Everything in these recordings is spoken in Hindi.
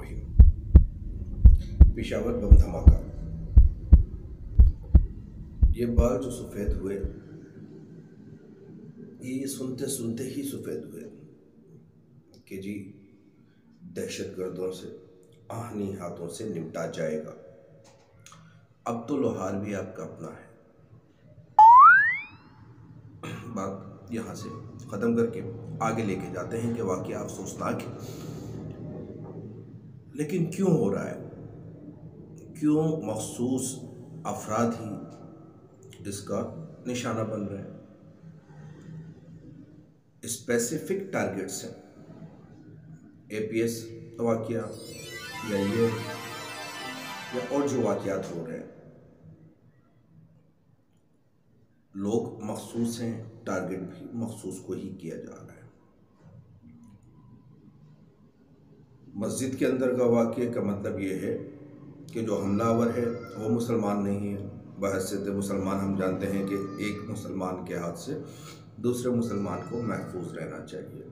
बिस्मिल्लाहिर्रहमानिर्रहीम। पेशावर बम धमाका। ये बाल जो सफ़ेद हुए, ये सुनते सुनते ही सफ़ेद हुए कि जी दहशतगर्दों से आहनी हाथों से निपटा जाएगा। अब तो लोहार भी आपका अपना है। बात यहाँ से ख़त्म करके आगे लेके जाते हैं कि वाक़या अफसोसनाक है, लेकिन क्यों हो रहा है? क्यों मखसूस अफराद ही इसका निशाना बन रहे हैं? स्पेसिफिक टारगेट्स हैं, APS वाक़या या ये या और जो वाक़यात हो रहे हैं, लोग मखसूस हैं, टारगेट भी मखसूस को ही किया जा रहा है। मस्जिद के अंदर का वाक़ये का मतलब ये है कि जो हमलावर है वो मुसलमान नहीं है। बहैसियत मुसलमान हम जानते हैं कि एक मुसलमान के हाथ से दूसरे मुसलमान को महफूज रहना चाहिए।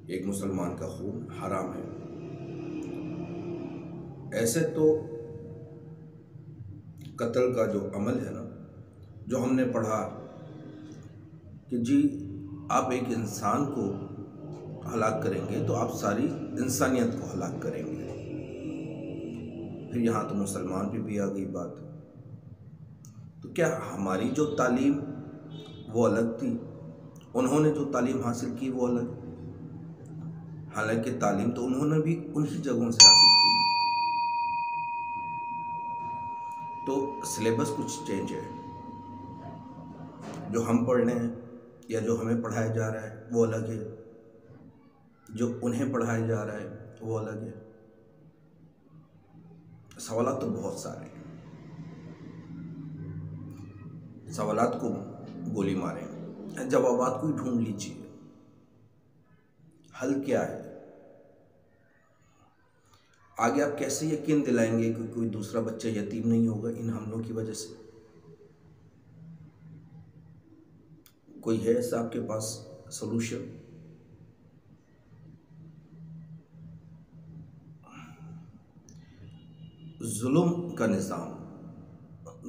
एक मुसलमान का खून हराम है। ऐसे तो कत्ल का जो अमल है ना, जो हमने पढ़ा कि जी आप एक इंसान को हलाक करेंगे तो आप सारी इंसानियत को हलाक करेंगे। फिर यहाँ तो मुसलमान भी आ गई बात। तो क्या हमारी जो तालीम वो अलग थी, उन्होंने जो तालीम हासिल की वो अलग? हालांकि तालीम तो उन्होंने भी उन्हीं जगहों से हासिल की। तो सिलेबस कुछ चेंज है। जो हम पढ़ रहे हैं या जो हमें पढ़ाया जा रहा है वो अलग है, जो उन्हें पढ़ाया जा रहा है वो अलग है। सवालात तो बहुत सारे हैं। सवालात को गोली मारें, जवाबात को ही ढूंढ लीजिए। हल क्या है? आगे आप कैसे यकीन दिलाएंगे कि कोई दूसरा बच्चा यतीम नहीं होगा इन हमलों की वजह से? कोई है ऐसा आपके पास सॉल्यूशन? जुल्म का निज़ाम,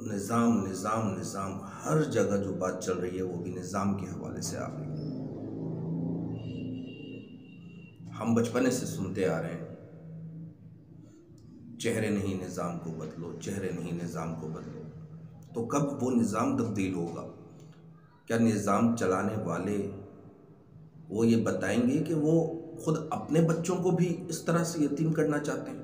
निज़ाम निज़ाम निज़ाम, हर जगह जो बात चल रही है वो भी निज़ाम के हवाले से आ रही है। हम बचपने से सुनते आ रहे हैं, चेहरे नहीं निज़ाम को बदलो, चेहरे नहीं निज़ाम को बदलो। तो कब वो निज़ाम तब्दील होगा? क्या निज़ाम चलाने वाले वो ये बताएंगे कि वो खुद अपने बच्चों को भी इस तरह से यतीम करना चाहते हैं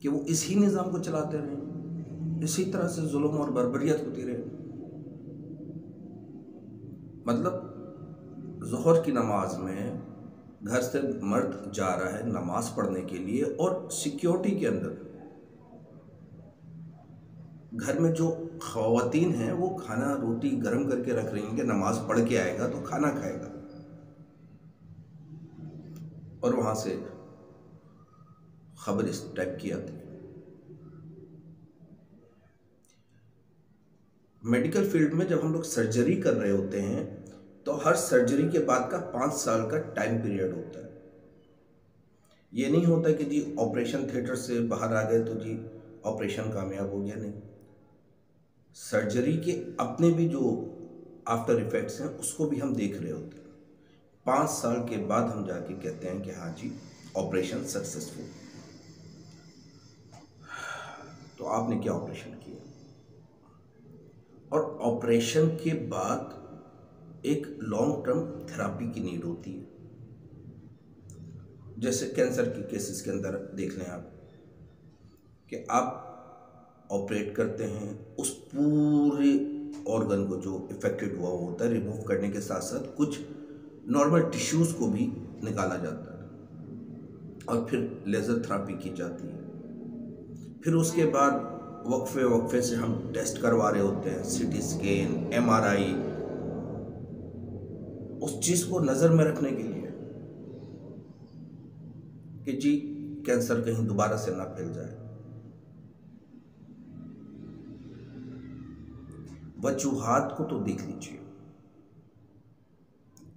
कि वो इसी निज़ाम को चलाते रहें, इसी तरह से जुल्म और बर्बरियत होती रहे? मतलब ज़ोहर की नमाज में घर से मर्द जा रहा है नमाज पढ़ने के लिए, और सिक्योरिटी के अंदर घर में जो ख़वातीन हैं वो खाना रोटी गर्म करके रख रही हैं कि नमाज पढ़ के आएगा तो खाना खाएगा। और वहाँ से खबर इस टाइप की आती है। मेडिकल फील्ड में जब हम लोग सर्जरी कर रहे होते हैं तो हर सर्जरी के बाद का 5 साल का टाइम पीरियड होता है। ये नहीं होता कि जी ऑपरेशन थिएटर से बाहर आ गए तो जी ऑपरेशन कामयाब हो गया, नहीं। सर्जरी के अपने भी जो आफ्टर इफेक्ट्स हैं उसको भी हम देख रहे होते हैं। 5 साल के बाद हम जाके कहते हैं कि हाँ जी ऑपरेशन सक्सेसफुल। तो आपने क्या ऑपरेशन किया? और ऑपरेशन के बाद एक लॉन्ग टर्म थेरापी की नीड होती है। जैसे कैंसर के केसेस के अंदर देख लें आप कि आप ऑपरेट करते हैं, उस पूरे ऑर्गन को जो इफेक्टेड हुआ होता है रिमूव करने के साथ साथ कुछ नॉर्मल टिश्यूज़ को भी निकाला जाता है और फिर लेज़र थेरापी की जाती है। फिर उसके बाद वक्फे से हम टेस्ट करवा रहे होते हैं, CT स्कैन, MRI, उस चीज़ को नज़र में रखने के लिए कि जी कैंसर कहीं दोबारा से ना फैल जाए। वजूहात को तो देख लीजिए,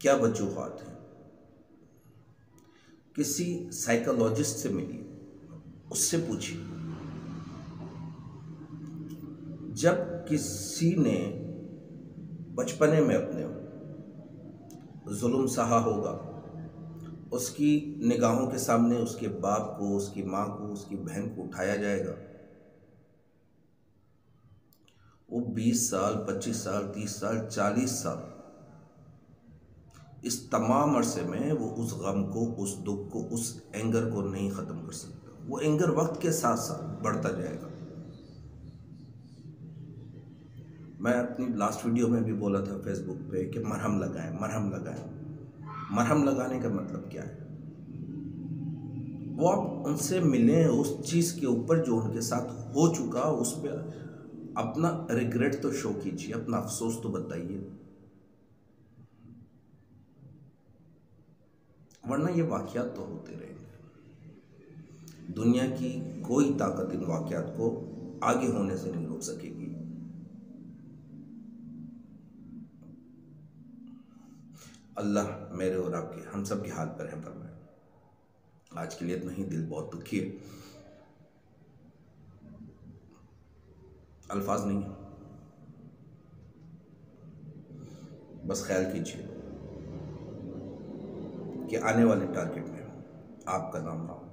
क्या वजूहात हैं। किसी साइकोलॉजिस्ट से मिलिए, उससे पूछिए। जब किसी ने बचपने में अपने जुल्म सहा होगा, उसकी निगाहों के सामने उसके बाप को, उसकी माँ को, उसकी बहन को उठाया जाएगा। वो 20 साल, 25 साल, 30 साल, 40 साल, इस तमाम अरसे में वो उस गम को, उस दुख को, उस एंगर को नहीं ख़त्म कर सकता। वो एंगर वक्त के साथ साथ बढ़ता जाएगा। मैं अपनी लास्ट वीडियो में भी बोला था फेसबुक पे कि मरहम लगाएं, मरहम लगाएं। मरहम लगाने का मतलब क्या है? वो आप उनसे मिलें, उस चीज़ के ऊपर जो उनके साथ हो चुका, उस पर अपना रिग्रेट तो शो कीजिए, अपना अफसोस तो बताइए, वरना ये वाक़यात तो होते रहेंगे। दुनिया की कोई ताकत इन वाक़यात को आगे होने से नहीं रोक सकेगी। अल्लाह मेरे और आपके, हम सब के हाल पर रहम फरमाए। आज के लिए इतना ही। दिल बहुत दुखी है, अल्फाज नहीं है। बस ख्याल कीजिए कि आने वाले टारगेट में आपका नाम ना हो।